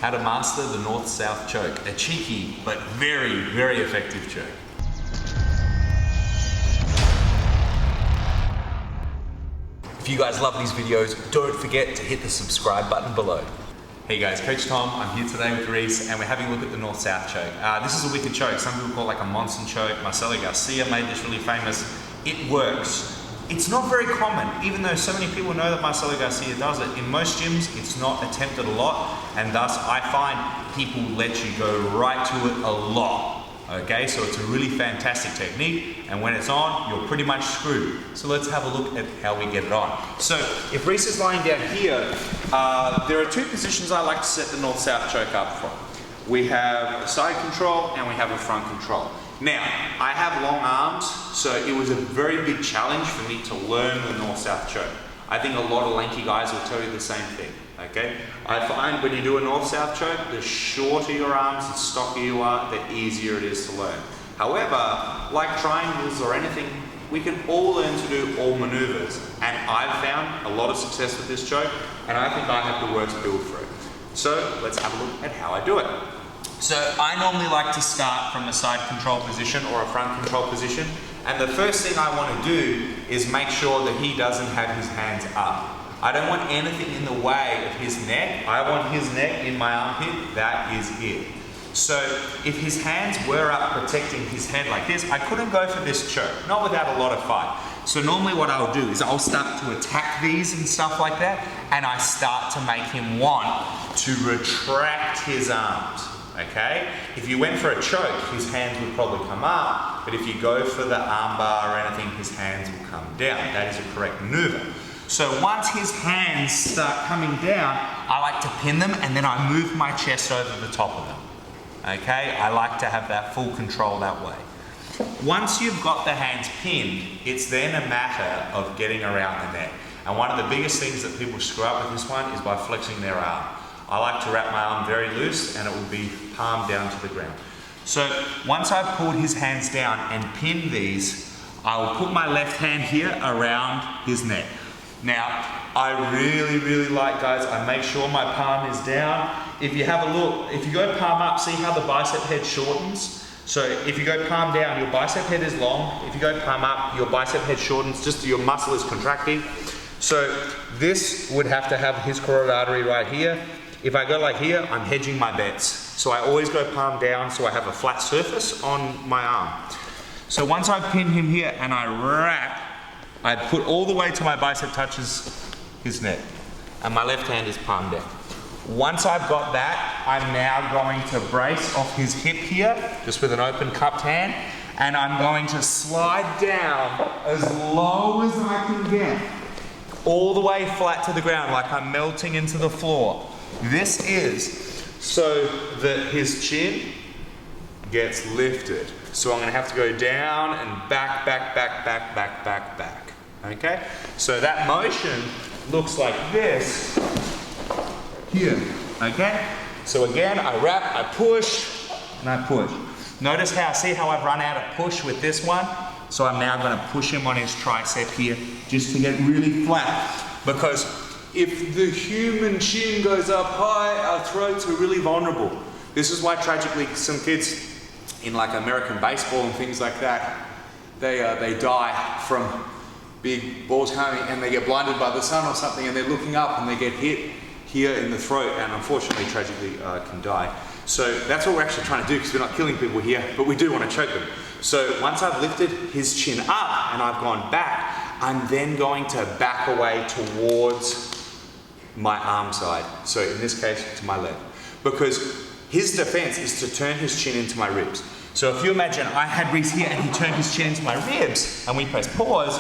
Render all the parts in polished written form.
how to master the north-south choke. A cheeky, but very, very effective choke. If you guys love these videos, don't forget to hit the subscribe button below. Hey guys, Coach Tom. I'm here today with Reese and we're having a look at the north-south choke. This is a wicked choke. Some people call it like a Monson choke. Marcelo Garcia made this really famous. It works. It's not very common, even though so many people know that Marcelo Garcia does it. In most gyms, it's not attempted a lot, and thus I find people let you go right to it a lot. Okay, so it's a really fantastic technique, and when it's on, you're pretty much screwed. So let's have a look at how we get it on. So if Reese is lying down here, there are two positions I like to set the north-south choke up from. We have a side control and we have a front control. Now, I have long arms, so it was a very big challenge for me to learn the north-south choke. I think a lot of lanky guys will tell you the same thing, okay? I find when you do a north-south choke, the shorter your arms, the stockier you are, the easier it is to learn. However, like triangles or anything, we can all learn to do all maneuvers. And I've found a lot of success with this choke, and I think I have the worst build for it. So let's have a look at how I do it. So I normally like to start from a side control position or a front control position. And the first thing I want to do is make sure that he doesn't have his hands up. I don't want anything in the way of his neck. I want his neck in my armpit. That is it. So if his hands were up protecting his head like this, I couldn't go for this choke, not without a lot of fight. So normally what I'll do is I'll start to attack these and stuff like that, and I start to make him want to retract his arms. Okay? If you went for a choke, his hands would probably come up, but if you go for the arm bar or anything, his hands will come down. That is a correct maneuver. So once his hands start coming down, I like to pin them and then I move my chest over the top of them. Okay? I like to have that full control that way. Once you've got the hands pinned, it's then a matter of getting around the neck. And one of the biggest things that people screw up with this one is by flexing their arm. I like to wrap my arm very loose and it will be palm down to the ground. So once I've pulled his hands down and pinned these, I will put my left hand here around his neck. Now, I really like, guys, I make sure my palm is down. If you have a look, if you go palm up, see how the bicep head shortens? So if you go palm down, your bicep head is long. If you go palm up, your bicep head shortens, just your muscle is contracting. So this would have to have his carotid artery right here. If I go like here, I'm hedging my bets. So I always go palm down so I have a flat surface on my arm. So once I pin him here and I wrap, I put all the way to my bicep touches his neck. And my left hand is palm down. Once I've got that, I'm now going to brace off his hip here, just with an open cupped hand, and I'm going to slide down as low as I can get, all the way flat to the ground, like I'm melting into the floor. This is so that his chin gets lifted. So I'm going to have to go down and back. Okay? So that motion looks like this here. Okay? So again, I wrap, I push, and I push. Notice how, see how I've run out of push with this one? So I'm now going to push him on his tricep here just to get really flat. Because if the human chin goes up high, our throats are really vulnerable. This is why tragically some kids in like American baseball and things like that, they die from big balls coming and they get blinded by the sun or something and they're looking up and they get hit here in the throat and unfortunately, tragically can die. So that's what we're actually trying to do because we're not killing people here, but we do want to choke them. So once I've lifted his chin up and I've gone back, I'm then going to back away towards my arm side. So in this case, to my left. Because his defense is to turn his chin into my ribs. So if you imagine I had Reese here and he turned his chin into my ribs and we press pause,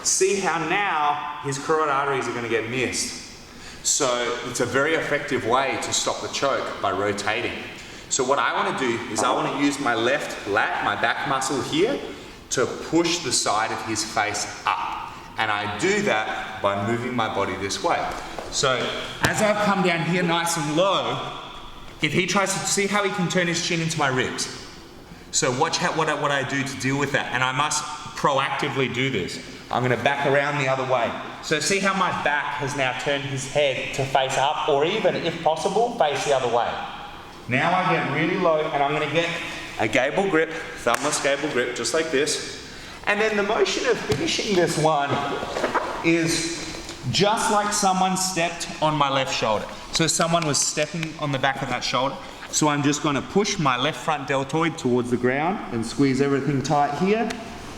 see how now his carotid arteries are going to get missed. So it's a very effective way to stop the choke by rotating. So what I want to do is I want to use my left lat, my back muscle here, to push the side of his face up. And I do that by moving my body this way. So as I've come down here nice and low, if he tries to see how he can turn his chin into my ribs. So watch what I do to deal with that. And I must proactively do this. I'm gonna back around the other way. So see how my back has now turned his head to face up, or even, if possible, face the other way. Now I get really low and I'm gonna get a gable grip, thumbless gable grip, just like this. And then the motion of finishing this one is just like someone stepped on my left shoulder. So someone was stepping on the back of that shoulder. So I'm just gonna push my left front deltoid towards the ground and squeeze everything tight here,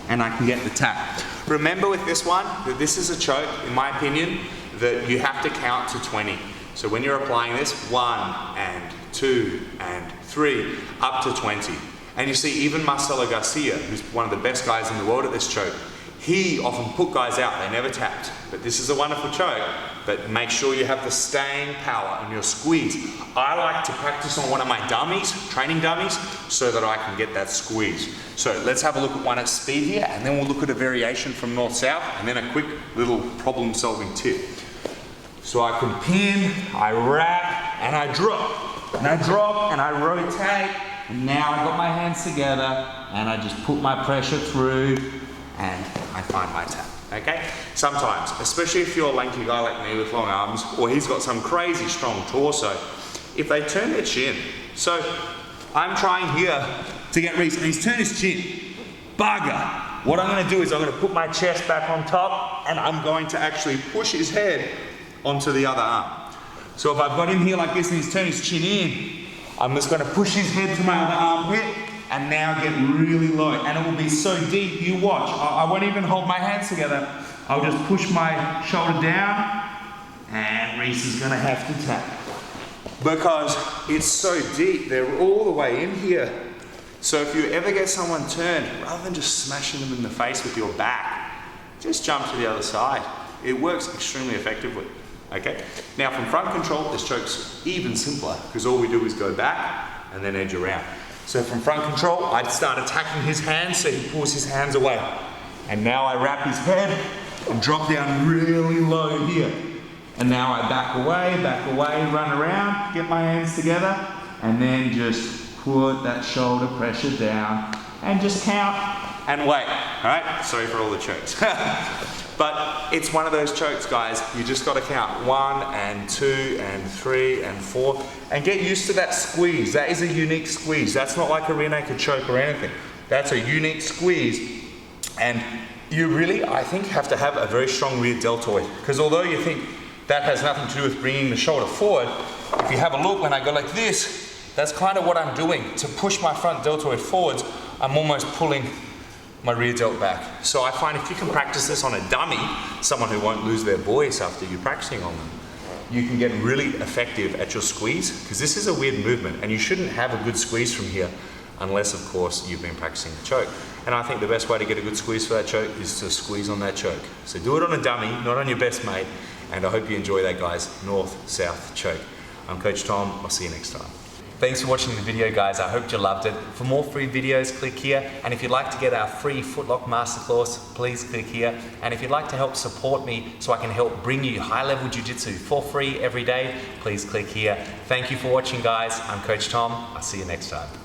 and I can get the tap. Remember with this one, that this is a choke, in my opinion, that you have to count to 20. So when you're applying this, 1 and 2 and 3, up to 20. And you see, even Marcelo Garcia, who's one of the best guys in the world at this choke, he often put guys out, they never tapped. But this is a wonderful choke, but make sure you have the staying power on your squeeze. I like to practice on one of my dummies, training dummies, so that I can get that squeeze. So let's have a look at one at speed here, and then we'll look at a variation from north-south, and then a quick little problem-solving tip. So I can pin, I wrap, and I drop. And I drop, and I rotate, and now I've got my hands together, and I just put my pressure through, and I find my tap, okay? Sometimes, especially if you're a lanky guy like me with long arms, or he's got some crazy strong torso, if they turn their chin. So I'm trying here to get Reese, and he's turned his chin. Bugger. What I'm gonna do is I'm gonna put my chest back on top, and I'm going to actually push his head onto the other arm. So if I've got him here like this and he's turned his chin in, I'm just gonna push his head to my other armpit, and now get really low, and it will be so deep. You watch. I won't even hold my hands together. I'll just push my shoulder down, and Reese is gonna have to tap. Because it's so deep, they're all the way in here. So if you ever get someone turned, rather than just smashing them in the face with your back, just jump to the other side. It works extremely effectively, okay? Now from front control, this choke's even simpler, because all we do is go back and then edge around. So from front control, I'd start attacking his hands so he pulls his hands away. And now I wrap his head and drop down really low here. And now I back away, run around, get my hands together, and then just put that shoulder pressure down and just count and wait, all right? Sorry for all the chokes. But it's one of those chokes, guys. You just got to count 1 and 2 and 3 and 4 and get used to that squeeze. That is a unique squeeze. That's not like a rear naked choke or anything. That's a unique squeeze. And you really, I think, have to have a very strong rear deltoid, because although you think that has nothing to do with bringing the shoulder forward, if you have a look when I go like this, that's kind of what I'm doing. To push my front deltoid forwards, I'm almost pulling my rear delt back. So I find if you can practice this on a dummy, someone who won't lose their voice after you're practicing on them, you can get really effective at your squeeze, because this is a weird movement and you shouldn't have a good squeeze from here unless, of course, you've been practicing the choke. And I think the best way to get a good squeeze for that choke is to squeeze on that choke. So do it on a dummy, not on your best mate, and I hope you enjoy that, guys. North-south choke. I'm Coach Tom. I'll see you next time. Thanks for watching the video, guys. I hope you loved it. For more free videos, click here. And if you'd like to get our free footlock masterclass, please click here. And if you'd like to help support me so I can help bring you high-level jiu-jitsu for free every day, please click here. Thank you for watching, guys. I'm Coach Tom. I'll see you next time.